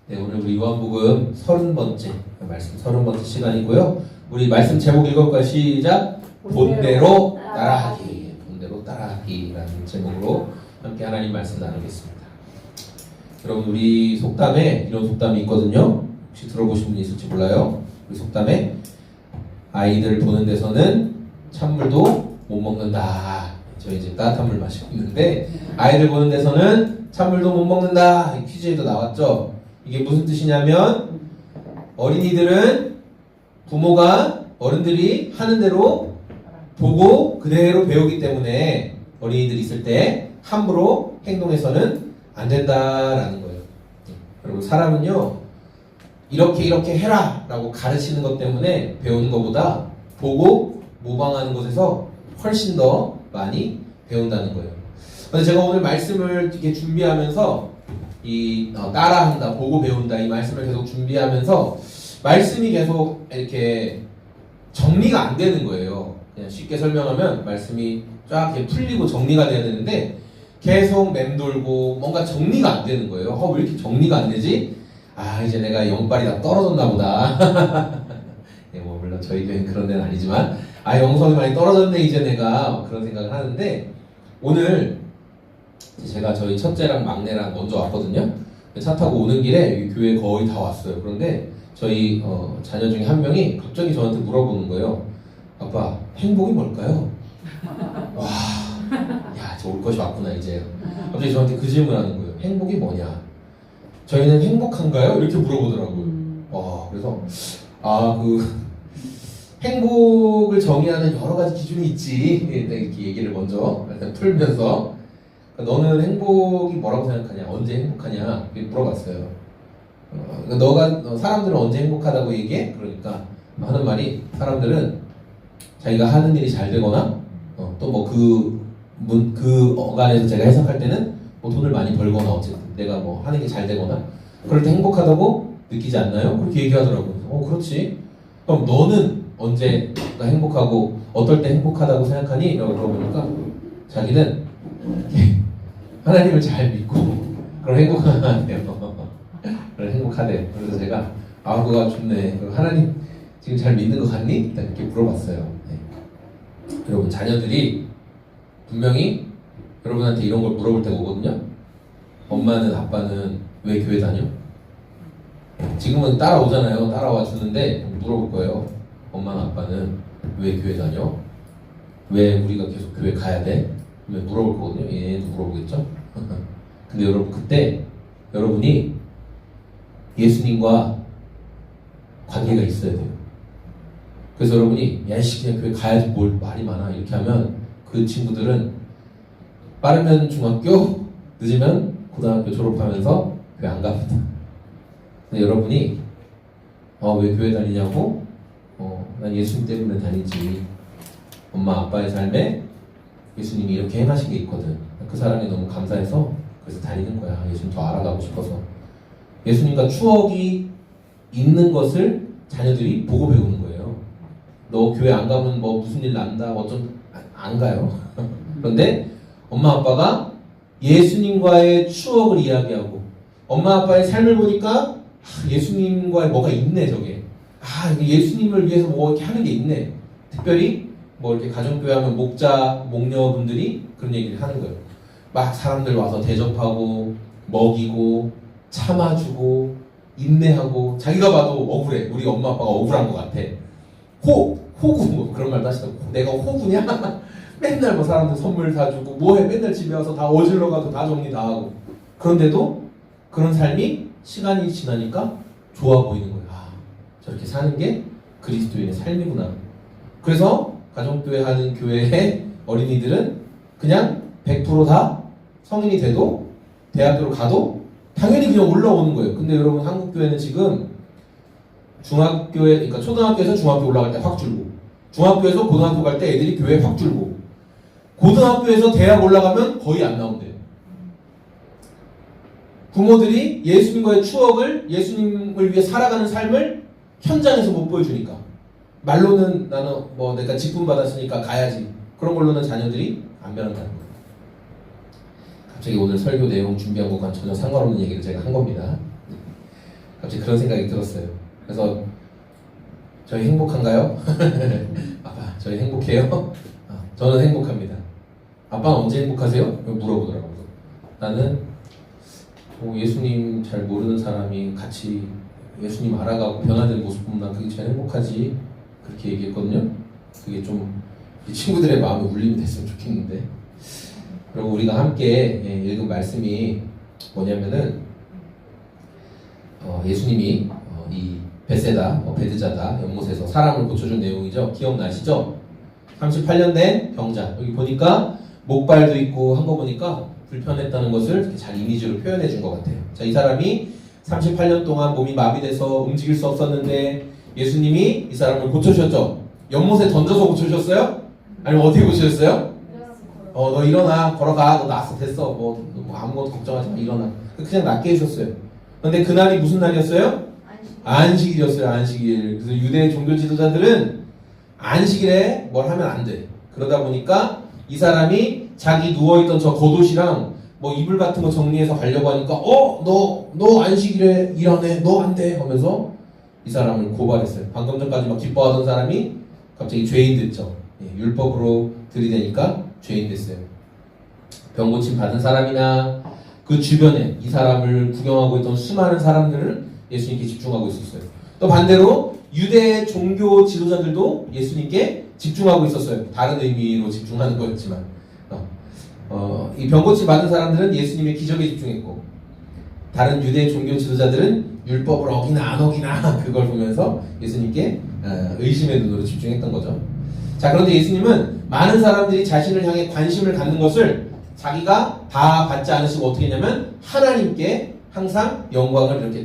네, 오늘 우리 요한복음 30번째 말씀 30번째 시간이고요. 우리 말씀 제목 읽어볼까요? 시작! 본대로 따라하기. 본대로 따라하기라는 제목으로 함께 하나님 말씀 나누겠습니다. 여러분, 우리 속담에 이런 속담이 있거든요. 혹시 들어보신 분 있을지 몰라요. 우리 속담에 아이들 보는 데서는 찬물도 못 먹는다. 저희 이제 따뜻한 물 마시고 있는데 아이들 보는 데서는 찬물도 못 먹는다. 퀴즈에도 나왔죠. 이게 무슨 뜻이냐면 어린이들은 부모가 어른들이 하는 대로 보고 그대로 배우기 때문에 어린이들이 있을 때 함부로 행동해서는 안 된다라는 거예요. 그리고 사람은요 이렇게 해라 라고 가르치는 것 때문에 배우는 것보다 보고 모방하는 것에서 훨씬 더 많이 배운다는 거예요. 근데 제가 오늘 말씀을 이렇게 준비하면서 따라한다, 보고 배운다 이 말씀을 계속 준비하면서 말씀이 계속 이렇게 정리가 안 되는 거예요. 그냥 쉽게 설명하면 말씀이 쫙 이렇게 풀리고 정리가 돼야 되는데 계속 맴돌고 뭔가 정리가 안 되는 거예요. 왜 이렇게 정리가 안 되지? 이제 내가 영빨이 다 떨어졌나 보다. 네, 뭐 물론 저희 교회는 그런 데는 아니지만 영성이 많이 떨어졌네 이제 내가 그런 생각을 하는데 오늘 제가 저희 첫째랑 막내랑 먼저 왔거든요. 차 타고 오는 길에 교회 거의 다 왔어요. 그런데 저희 자녀 중에 한 명이 갑자기 저한테 물어보는 거예요. 아빠, 행복이 뭘까요? 와, 야, 저 올 것이 왔구나 이제. 갑자기 저한테 그 질문하는 거예요. 행복이 뭐냐? 저희는 행복한가요? 이렇게 물어보더라고요. 그래서 행복을 정의하는 여러 가지 기준이 있지. 이렇게 얘기를 먼저 일단 풀면서 너는 행복이 뭐라고 생각하냐? 언제 행복하냐? 이렇게 물어봤어요. 사람들은 언제 행복하다고 얘기해? 그러니까 하는 말이 사람들은 자기가 하는 일이 잘 되거나 또 뭐 그 어간에서 제가 해석할 때는 뭐 돈을 많이 벌거나 어쨌든 내가 뭐 하는 게 잘 되거나 그럴 때 행복하다고 느끼지 않나요? 그렇게 얘기하더라고요. 그렇지. 그럼 너는 언제가 행복하고 어떨 때 행복하다고 생각하니? 라고 물어보니까 자기는 하나님을 잘 믿고 그럼 행복하대요. 그럼 행복하대요. 그래서 제가 그거 좋네. 그럼 하나님 지금 잘 믿는 거 같니? 일단 이렇게 물어봤어요. 네. 여러분, 자녀들이 분명히 여러분한테 이런 걸 물어볼 때가 오거든요. 엄마는 아빠는 왜 교회 다녀? 지금은 따라오잖아요. 따라와 주는데 물어볼 거예요. 엄마는 아빠는 왜 교회 다녀? 왜 우리가 계속 교회 가야 돼? 물어볼 거거든요. 얘도 물어보겠죠? 근데 여러분, 그때 여러분이 예수님과 관계가 있어야 돼요. 그래서 여러분이 야이씨 그냥 교회 가야지 뭘 말이 많아 이렇게 하면 그 친구들은 빠르면 중학교, 늦으면 고등학교 졸업하면서 교회 안 갑니다. 근데 여러분이 왜 교회 다니냐고? 난 예수님 때문에 다니지. 엄마 아빠의 삶에 예수님이 이렇게 행하신 게 있거든. 그 사람이 너무 감사해서 그래서 다니는 거야. 예수님 더 알아가고 싶어서. 예수님과 추억이 있는 것을 자녀들이 보고 배우는 거예요. 너 교회 안 가면 뭐 무슨 일 난다. 안 가요. 그런데 엄마 아빠가 예수님과의 추억을 이야기하고 엄마 아빠의 삶을 보니까 예수님과의 뭐가 있네 저게. 예수님을 위해서 뭐 이렇게 하는 게 있네. 특별히 뭐 이렇게 가정교회 하면 목자, 목녀분들이 그런 얘기를 하는 거예요. 막 사람들 와서 대접하고 먹이고 참아주고 인내하고 자기가 봐도 억울해. 우리 엄마 아빠가 억울한 것 같아. 호구 그런 말도 하시더라고. 내가 호구냐? 맨날 뭐 사람들 선물 사주고 뭐해 맨날 집에 와서 다 어질러 가고 다 정리 다 하고 그런데도 그런 삶이 시간이 지나니까 좋아 보이는 거예요. 저렇게 사는 게 그리스도인의 삶이구나. 그래서 가정교회 하는 교회의 어린이들은 그냥 100% 성인이 돼도 대학교로 가도 당연히 그냥 올라오는 거예요. 근데 여러분, 한국 교회는 지금 그러니까 초등학교에서 중학교 올라갈 때 확 줄고 중학교에서 고등학교 갈 때 애들이 교회에 확 줄고 고등학교에서 대학 올라가면 거의 안 나온대요. 부모들이 예수님과의 추억을 예수님을 위해 살아가는 삶을 현장에서 못 보여주니까 말로는 나는 뭐 내가 직분 받았으니까 가야지 그런 걸로는 자녀들이 안 변한다는 거예요. 갑자기 오늘 설교 내용 준비한 것과는 전혀 상관없는 얘기를 제가 한 겁니다. 갑자기 그런 생각이 들었어요. 그래서 저희 행복한가요? 아빠, 저희 행복해요? 저는 행복합니다. 아빠는 언제 행복하세요? 물어보더라고요. 나는 예수님 잘 모르는 사람이 같이 예수님 알아가고 변화된 모습 보면 난 그게 제일 행복하지, 그렇게 얘기했거든요. 그게 좀 친구들의 마음에 울림이 됐으면 좋겠는데. 그리고 우리가 함께 읽은 말씀이 뭐냐면은 예수님이 이 베세다, 베드자다 연못에서 사람을 고쳐준 내용이죠. 기억나시죠? 38년 된 병자, 여기 보니까 목발도 있고 한 거 보니까 불편했다는 것을 이렇게 잘 이미지로 표현해 준 것 같아요. 자, 이 사람이 38년 동안 몸이 마비돼서 움직일 수 없었는데 예수님이 이 사람을 고쳐주셨죠. 연못에 던져서 고쳐주셨어요? 아니면 어떻게 고쳐주셨어요? 너 일어나, 걸어가, 너 나았어, 됐어, 뭐 아무것도 걱정하지 마, 일어나. 그냥 낫게 해주셨어요. 근데 그날이 무슨 날이었어요? 안식일이었어요. 안식일. 그래서 유대 종교 지도자들은 안식일에 뭘 하면 안 돼. 그러다 보니까 이 사람이 자기 누워있던 저 겉옷이랑 뭐 이불 같은 거 정리해서 가려고 하니까 너 안식일에 일하네, 너 안 돼 하면서 이 사람을 고발했어요. 방금 전까지 막 기뻐하던 사람이 갑자기 죄인 됐죠. 율법으로 들이대니까 죄인 됐어요. 병 고침 받은 사람이나 그 주변에 이 사람을 구경하고 있던 수많은 사람들을 예수님께 집중하고 있었어요. 또 반대로 유대 종교 지도자들도 예수님께 집중하고 있었어요. 다른 의미로 집중하는 거였지만 이 병고침 받은 사람들은 예수님의 기적에 집중했고, 다른 유대 종교 지도자들은 율법을 어기나 안 어기나 그걸 보면서 예수님께 의심의 눈으로 집중했던 거죠. 자, 그런데 예수님은 많은 사람들이 자신을 향해 관심을 갖는 것을 자기가 다 받지 않으시고 어떻게 했냐면 하나님께 항상 영광을 이렇게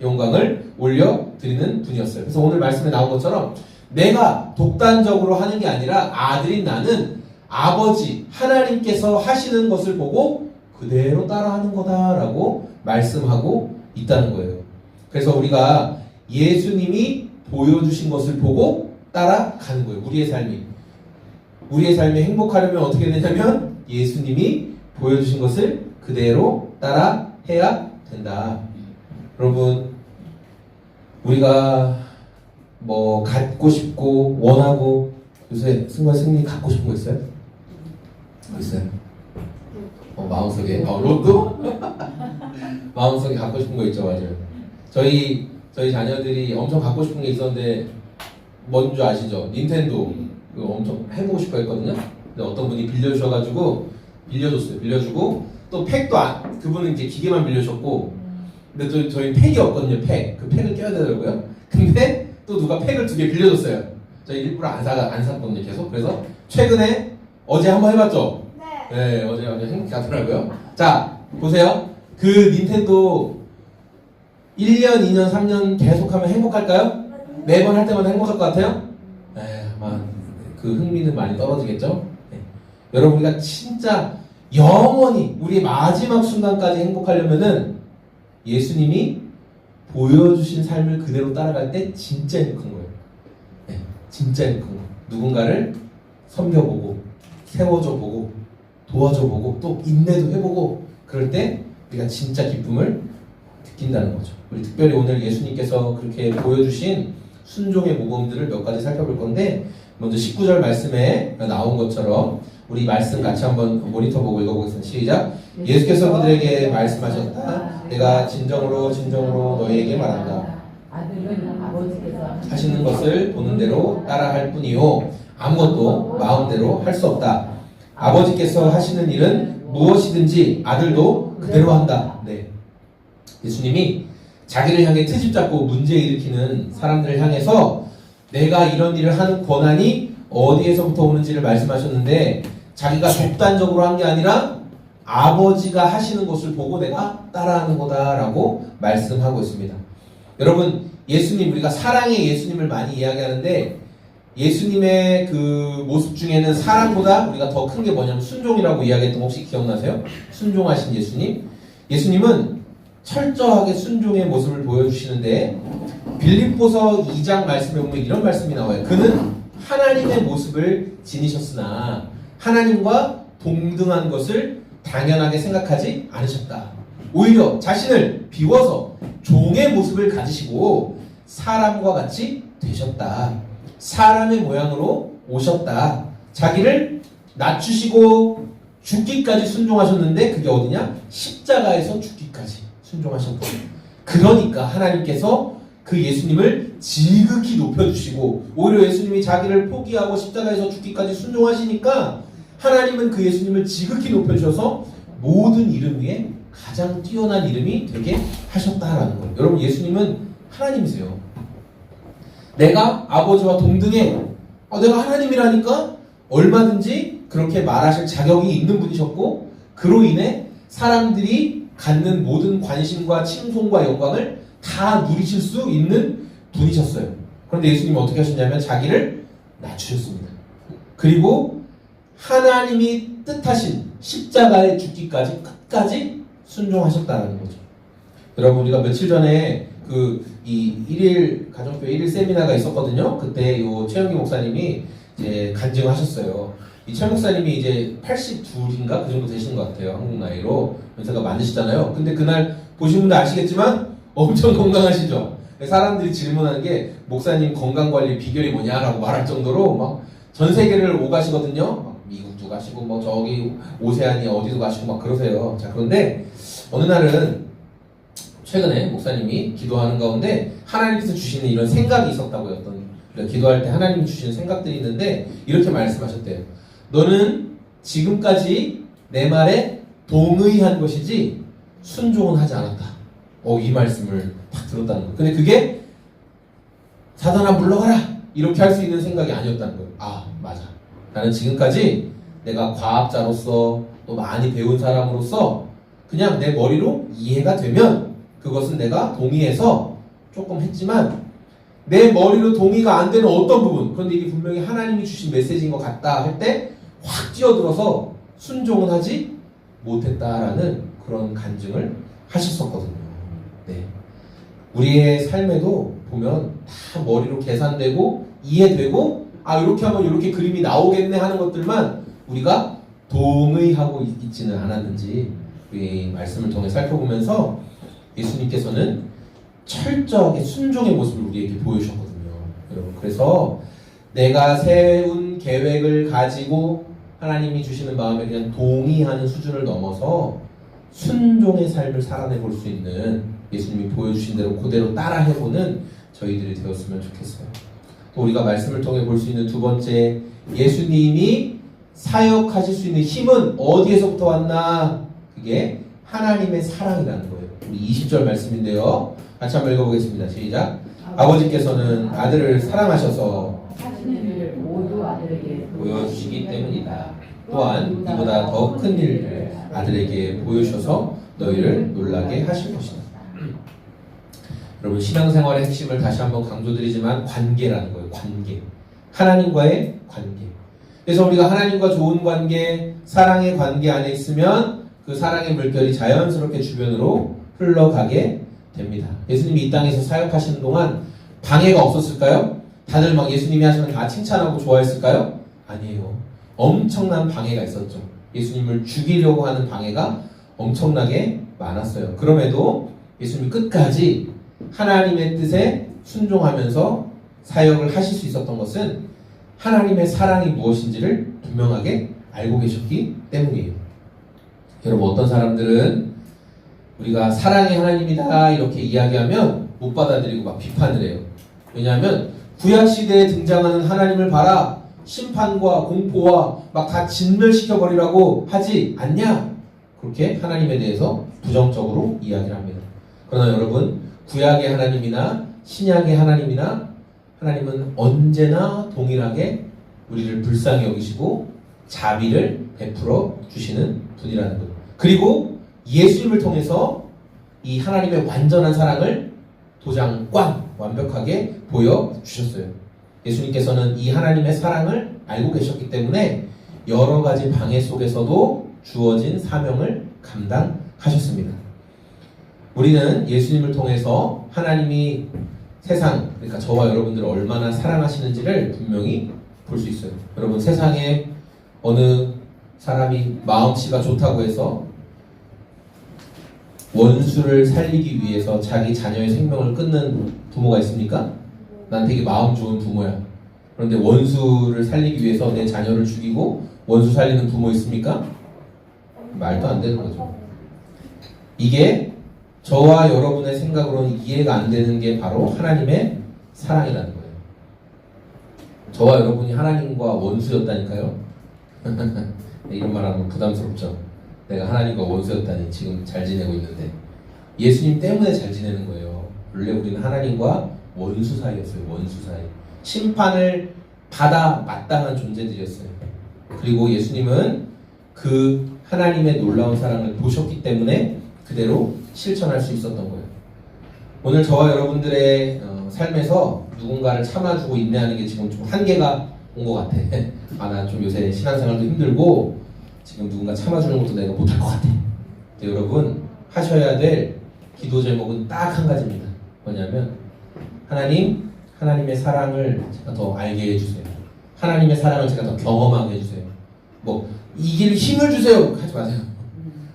영광을 올려드리는 분이었어요. 그래서 오늘 말씀에 나온 것처럼 내가 독단적으로 하는 게 아니라 아들인 나는 아버지 하나님께서 하시는 것을 보고 그대로 따라하는 거다라고 말씀하고 있다는 거예요. 그래서 우리가 예수님이 보여주신 것을 보고 따라가는 거예요. 우리의 삶이 행복하려면 어떻게 되냐면 예수님이 보여주신 것을 그대로 따라해야 된다. 여러분, 우리가 뭐 갖고 싶고 원하고, 요새 승관 승리 갖고 싶은 거 있어요? 있어요? 마음속에 로또? 마음속에 갖고 싶은 거 있죠. 맞아요. 저희 자녀들이 엄청 갖고 싶은 게 있었는데 뭔 줄 아시죠? 닌텐도 그거 엄청 해보고 싶어 했거든요. 근데 어떤 분이 빌려주셔가지고 빌려주고 또 팩도 그분은 이제 기계만 빌려줬고, 근데 또 저희 팩이 없거든요. 그 팩을 껴야 되더라고요. 근데 또 누가 팩을 2개 빌려줬어요. 저희 일부러 안 샀거든요. 계속. 그래서 최근에 어제 한번 해봤죠? 네, 어제 행복해 하더라고요. 자, 보세요. 그 닌텐도 1년, 2년, 3년 계속하면 행복할까요? 매번 할 때마다 행복할 것 같아요? 아마 그 흥미는 많이 떨어지겠죠? 네. 여러분, 우리가 진짜 영원히 우리의 마지막 순간까지 행복하려면은 예수님이 보여주신 삶을 그대로 따라갈 때 진짜 행복한 거예요. 네, 진짜 행복한 거. 누군가를 섬겨보고, 세워줘보고, 도와줘보고, 또 인내도 해보고, 그럴 때 우리가 진짜 기쁨을 느낀다는 거죠. 우리 특별히 오늘 예수님께서 그렇게 보여주신 순종의 모범들을 몇 가지 살펴볼 건데, 먼저 19절 말씀에 나온 것처럼 우리 말씀 같이 한번 모니터 보고 읽어보겠습니다. 시작. 예수께서 그들에게 말씀하셨다. 내가 진정으로 너희에게 말한다. 하시는 것을 보는 대로 따라할 뿐이요 아무것도 마음대로 할 수 없다. 아버지께서 하시는 일은 무엇이든지 아들도 그대로 한다. 네. 예수님이 자기를 향해 트집 잡고 문제 일으키는 사람들을 향해서 내가 이런 일을 하는 권한이 어디에서부터 오는지를 말씀하셨는데, 자기가 독단적으로 한 게 아니라 아버지가 하시는 것을 보고 내가 따라하는 거다라고 말씀하고 있습니다. 여러분, 예수님, 우리가 사랑의 예수님을 많이 이야기하는데 예수님의 그 모습 중에는 사랑보다 우리가 더 큰 게 뭐냐면 순종이라고 이야기했던 거 혹시 기억나세요? 순종하신 예수님. 예수님은 철저하게 순종의 모습을 보여주시는데 빌립보서 2장 말씀에 보면 이런 말씀이 나와요. 그는 하나님의 모습을 지니셨으나 하나님과 동등한 것을 당연하게 생각하지 않으셨다. 오히려 자신을 비워서 종의 모습을 가지시고 사람과 같이 되셨다. 사람의 모양으로 오셨다. 자기를 낮추시고 죽기까지 순종하셨는데 그게 어디냐? 십자가에서 죽기까지 순종하셨다. 그러니까 하나님께서 그 예수님을 지극히 높여주시고 오히려 예수님이 자기를 포기하고 십자가에서 죽기까지 순종하시니까 하나님은 그 예수님을 지극히 높여주셔서 모든 이름 위에 가장 뛰어난 이름이 되게 하셨다라는 거예요. 여러분 예수님은 하나님이세요. 내가 아버지와 동등해. 내가 하나님이라니까 얼마든지 그렇게 말하실 자격이 있는 분이셨고 그로 인해 사람들이 갖는 모든 관심과 칭송과 영광을 다 누리실 수 있는 분이셨어요. 그런데 예수님이 어떻게 하셨냐면 자기를 낮추셨습니다. 그리고 하나님이 뜻하신 십자가에 죽기까지 끝까지 순종하셨다는 거죠. 여러분 우리가 며칠 전에 이 1일 가정교회 1일 세미나가 있었거든요. 그때 요 최영기 목사님이 이제 간증하셨어요. 이 최 목사님이 이제 82인가 그 정도 되시는 것 같아요. 한국 나이로 연세가 많으시잖아요. 근데 그날 보신 분들 아시겠지만 엄청 건강하시죠. 사람들이 질문하는 게 목사님 건강관리 비결이 뭐냐라고 말할 정도로 막 전 세계를 오가시거든요. 막 미국도 가시고 뭐 저기 오세아니 어디도 가시고 막 그러세요. 자 그런데 어느 날은 최근에 목사님이 기도하는 가운데 하나님께서 주시는 이런 생각이 있었다고요. 기도할 때 하나님이 주시는 생각들이 있는데 이렇게 말씀하셨대요. 너는 지금까지 내 말에 동의한 것이지 순종은 하지 않았다. 이 말씀을 딱 들었다는 거예요. 근데 그게 사단아 물러가라 이렇게 할 수 있는 생각이 아니었다는 거예요. 맞아. 나는 지금까지 내가 과학자로서 또 많이 배운 사람으로서 그냥 내 머리로 이해가 되면 그것은 내가 동의해서 조금 했지만 내 머리로 동의가 안 되는 어떤 부분 그런데 이게 분명히 하나님이 주신 메시지인 것 같다 할 때 확 뛰어들어서 순종은 하지 못했다라는 그런 간증을 하셨었거든요. 네. 우리의 삶에도 보면 다 머리로 계산되고 이해되고 이렇게 하면 이렇게 그림이 나오겠네 하는 것들만 우리가 동의하고 있지는 않았는지 우리 말씀을 통해 살펴보면서 예수님께서는 철저하게 순종의 모습을 우리에게 보여주셨거든요. 여러분 그래서 내가 세운 계획을 가지고 하나님이 주시는 마음에 그냥 동의하는 수준을 넘어서 순종의 삶을 살아내볼 수 있는 예수님이 보여주신 대로 그대로 따라해보는 저희들이 되었으면 좋겠어요. 또 우리가 말씀을 통해 볼 수 있는 두 번째 예수님이 사역하실 수 있는 힘은 어디에서부터 왔나? 그게 하나님의 사랑이라는 거예요. 우리 20절 말씀인데요. 같이 한번 읽어보겠습니다. 시작. 아버지께서는 아들을 사랑하셔서 자신을 모두 아들에게 보여주시기 때문이다. 또한 이보다 더 큰 일을 아들에게 보여주셔서 너희를 놀라게 하실 것이다. 여러분 신앙생활의 핵심을 다시 한번 강조드리지만 관계라는 거예요. 관계. 하나님과의 관계. 그래서 우리가 하나님과 좋은 관계, 사랑의 관계 안에 있으면 그 사랑의 물결이 자연스럽게 주변으로 흘러가게 됩니다. 예수님이 이 땅에서 사역하시는 동안 방해가 없었을까요? 다들 막 예수님이 하시면 다 칭찬하고 좋아했을까요? 아니에요. 엄청난 방해가 있었죠. 예수님을 죽이려고 하는 방해가 엄청나게 많았어요. 그럼에도 예수님이 끝까지 하나님의 뜻에 순종하면서 사역을 하실 수 있었던 것은 하나님의 사랑이 무엇인지를 분명하게 알고 계셨기 때문이에요. 여러분 어떤 사람들은 우리가 사랑의 하나님이다 이렇게 이야기하면 못 받아들이고 막 비판을 해요. 왜냐하면 구약시대에 등장하는 하나님을 봐라. 심판과 공포와 막 다 진멸시켜버리라고 하지 않냐? 그렇게 하나님에 대해서 부정적으로 이야기를 합니다. 그러나 여러분 구약의 하나님이나 신약의 하나님이나 하나님은 언제나 동일하게 우리를 불쌍히 여기시고 자비를 베풀어 주시는 분이라는 것. 그리고 예수님을 통해서 이 하나님의 완전한 사랑을 도장 꽝 완벽하게 보여주셨어요. 예수님께서는 이 하나님의 사랑을 알고 계셨기 때문에 여러 가지 방해 속에서도 주어진 사명을 감당하셨습니다. 우리는 예수님을 통해서 하나님이 세상, 그러니까 저와 여러분들을 얼마나 사랑하시는지를 분명히 볼 수 있어요. 여러분 세상에 어느 사람이 마음씨가 좋다고 해서 원수를 살리기 위해서 자기 자녀의 생명을 끊는 부모가 있습니까? 난 되게 마음 좋은 부모야. 그런데 원수를 살리기 위해서 내 자녀를 죽이고 원수 살리는 부모 있습니까? 말도 안 되는 거죠. 이게 저와 여러분의 생각으로는 이해가 안 되는 게 바로 하나님의 사랑이라는 거예요. 저와 여러분이 하나님과 원수였다니까요. 이런 말하면 부담스럽죠. 내가 하나님과 원수였다니 지금 잘 지내고 있는데 예수님 때문에 잘 지내는 거예요. 원래 우리는 하나님과 원수 사이였어요. 원수 사이. 심판을 받아 마땅한 존재들이었어요. 그리고 예수님은 그 하나님의 놀라운 사랑을 보셨기 때문에 그대로 실천할 수 있었던 거예요. 오늘 저와 여러분들의 삶에서 누군가를 참아주고 인내하는 게 지금 좀 한계가 온 것 같아. 나 좀 요새 신앙생활도 힘들고 지금 누군가 참아주는 것도 내가 못할 것 같아. 근데 여러분 하셔야 될 기도 제목은 딱 한 가지입니다. 뭐냐면 하나님의 사랑을 제가 더 알게 해주세요. 하나님의 사랑을 제가 더 경험하게 해주세요. 뭐 이길 힘을 주세요 하지 마세요.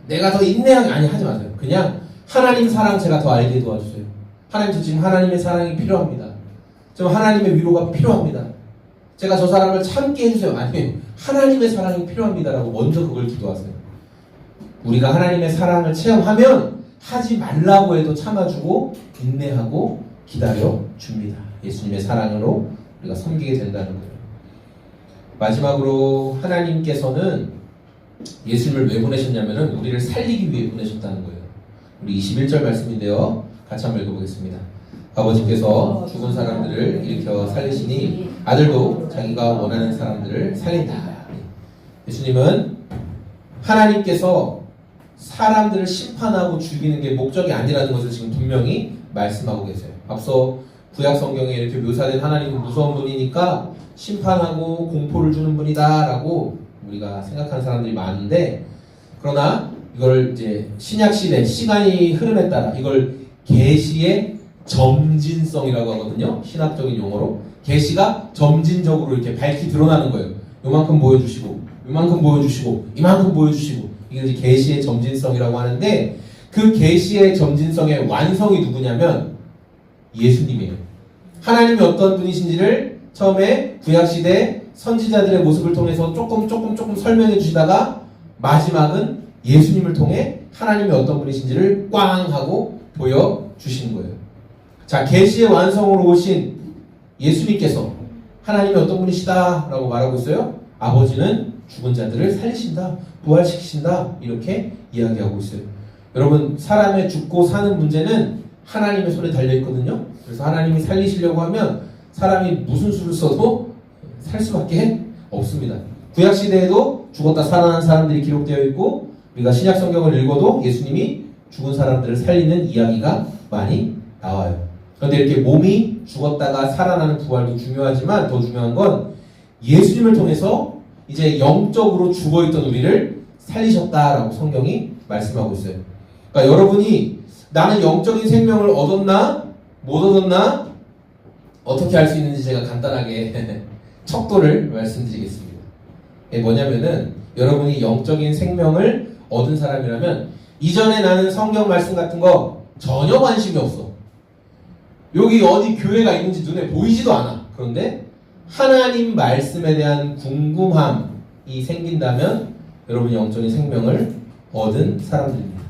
내가 더 인내하게 하지 마세요. 그냥 하나님 사랑 제가 더 알게 도와주세요. 하나님, 저 지금 하나님의 사랑이 필요합니다. 좀 하나님의 위로가 필요합니다. 제가 저 사람을 참게 해주세요. 아니, 하나님의 사랑이 필요합니다라고 먼저 그걸 기도하세요. 우리가 하나님의 사랑을 체험하면 하지 말라고 해도 참아주고 인내하고 기다려줍니다. 예수님의 사랑으로 우리가 섬기게 된다는 거예요. 마지막으로 하나님께서는 예수님을 왜 보내셨냐면은 우리를 살리기 위해 보내셨다는 거예요. 우리 21절 말씀인데요. 같이 한번 읽어보겠습니다. 아버지께서 죽은 사람들을 일으켜 살리시니 아들도 자기가 원하는 사람들을 살린다. 예수님은 하나님께서 사람들을 심판하고 죽이는 게 목적이 아니라는 것을 지금 분명히 말씀하고 계세요. 앞서 구약 성경에 이렇게 묘사된 하나님은 무서운 분이니까 심판하고 공포를 주는 분이다 라고 우리가 생각하는 사람들이 많은데, 그러나 이걸 이제 신약 시대 시간이 흐름에 따라 이걸 계시의 점진성이라고 하거든요. 신학적인 용어로 계시가 점진적으로 이렇게 밝히 드러나는 거예요. 요만큼 보여주시고 요만큼 보여주시고 이만큼 보여주시고, 이게 이제 계시의 점진성이라고 하는데, 그 계시의 점진성의 완성이 누구냐면 예수님이에요. 하나님이 어떤 분이신지를 처음에 구약시대 선지자들의 모습을 통해서 조금 설명해 주시다가 마지막은 예수님을 통해 하나님이 어떤 분이신지를 꽝 하고 보여주시는 거예요. 자, 계시의 완성으로 오신 예수님께서 하나님이 어떤 분이시다 라고 말하고 있어요. 아버지는 죽은 자들을 살리신다, 부활시키신다, 이렇게 이야기하고 있어요. 여러분, 사람의 죽고 사는 문제는 하나님의 손에 달려있거든요. 그래서 하나님이 살리시려고 하면 사람이 무슨 수를 써도 살 수밖에 없습니다. 구약시대에도 죽었다 살아난 사람들이 기록되어 있고, 우리가 신약 성경을 읽어도 예수님이 죽은 사람들을 살리는 이야기가 많이 나와요. 그런데 이렇게 몸이 죽었다가 살아나는 부활도 중요하지만 더 중요한 건 예수님을 통해서 이제 영적으로 죽어있던 우리를 살리셨다라고 성경이 말씀하고 있어요. 그러니까 여러분이 나는 영적인 생명을 얻었나 못 얻었나 어떻게 알 수 있는지 제가 간단하게 척도를 말씀드리겠습니다. 이게 뭐냐면은, 여러분이 영적인 생명을 얻은 사람이라면 이전에 나는 성경 말씀 같은 거 전혀 관심이 없어. 여기 어디 교회가 있는지 눈에 보이지도 않아. 그런데 하나님 말씀에 대한 궁금함이 생긴다면 여러분이 영적인 생명을 얻은 사람들입니다.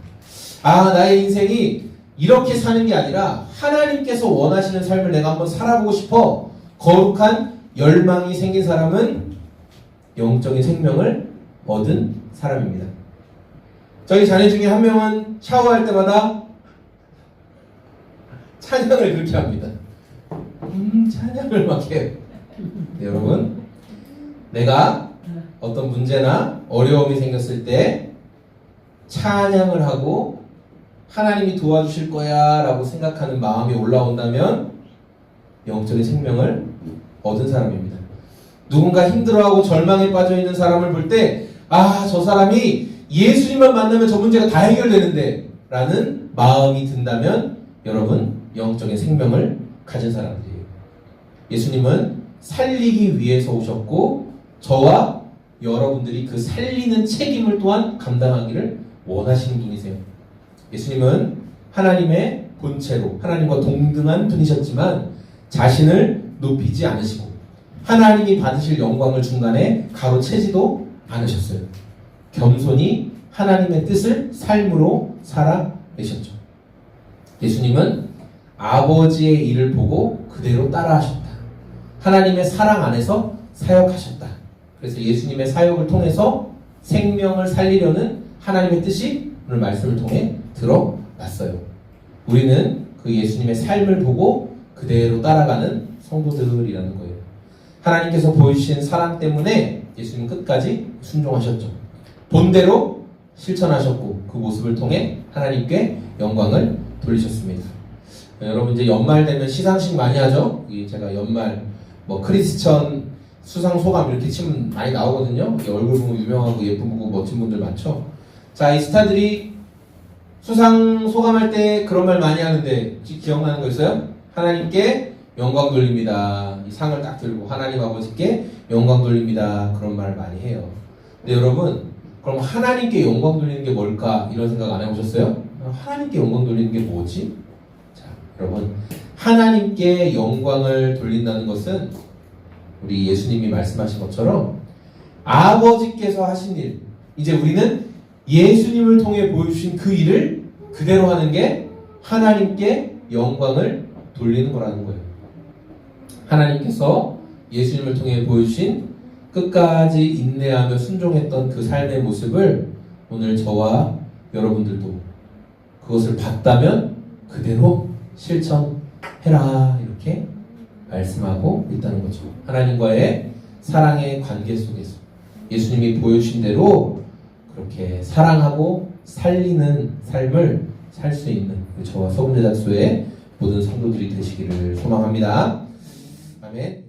나의 인생이 이렇게 사는 게 아니라 하나님께서 원하시는 삶을 내가 한번 살아보고 싶어. 거룩한 열망이 생긴 사람은 영적인 생명을 얻은 사람입니다. 저희 자녀 중에 한 명은 샤워할 때마다 찬양을 그렇게 합니다. 찬양을 막 해요. 네, 여러분, 내가 어떤 문제나 어려움이 생겼을 때 찬양을 하고 하나님이 도와주실 거야 라고 생각하는 마음이 올라온다면 영적인 생명을 얻은 사람입니다. 누군가 힘들어하고 절망에 빠져있는 사람을 볼 때, 저 사람이 예수님만 만나면 저 문제가 다 해결되는데 라는 마음이 든다면 여러분 영적인 생명을 가진 사람들이에요. 예수님은 살리기 위해서 오셨고 저와 여러분들이 그 살리는 책임을 또한 감당하기를 원하시는 분이세요. 예수님은 하나님의 본체로 하나님과 동등한 분이셨지만 자신을 높이지 않으시고 하나님이 받으실 영광을 중간에 가로채지도 않으셨어요. 겸손히 하나님의 뜻을 삶으로 살아내셨죠. 예수님은 아버지의 일을 보고 그대로 따라하셨다. 하나님의 사랑 안에서 사역하셨다. 그래서 예수님의 사역을 통해서 생명을 살리려는 하나님의 뜻이 오늘 말씀을 통해 드러났어요. 우리는 그 예수님의 삶을 보고 그대로 따라가는 성도들이라는 거예요. 하나님께서 보여주신 사랑 때문에 예수님 끝까지 순종하셨죠. 본대로 실천하셨고 그 모습을 통해 하나님께 영광을 돌리셨습니다. 여러분 이제 연말 되면 시상식 많이 하죠. 제가 연말 뭐 크리스천 수상 소감 이렇게 치면 많이 나오거든요. 얼굴 보면 유명하고 예쁜 보고 멋진 분들 많죠. 자, 이 스타들이 수상 소감할 때 그런 말 많이 하는데 기억나는 거 있어요? 하나님께 영광 돌립니다. 이 상을 딱 들고 하나님 아버지께 영광 돌립니다. 그런 말을 많이 해요. 근데 여러분 그럼 하나님께 영광 돌리는 게 뭘까? 이런 생각 안 해보셨어요? 하나님께 영광 돌리는 게 뭐지? 자, 여러분 하나님께 영광을 돌린다는 것은 우리 예수님이 말씀하신 것처럼 아버지께서 하신 일, 이제 우리는 예수님을 통해 보여주신 그 일을 그대로 하는 게 하나님께 영광을 돌리는 거라는 거예요. 하나님께서 예수님을 통해 보여주신 끝까지 인내하며 순종했던 그 삶의 모습을 오늘 저와 여러분들도 그것을 봤다면 그대로 실천해라 이렇게 말씀하고 있다는 거죠. 하나님과의 사랑의 관계 속에서 예수님이 보여주신 대로 그렇게 사랑하고 살리는 삶을 살 수 있는 저와 소금제작소의 모든 성도들이 되시기를 소망합니다. 아멘.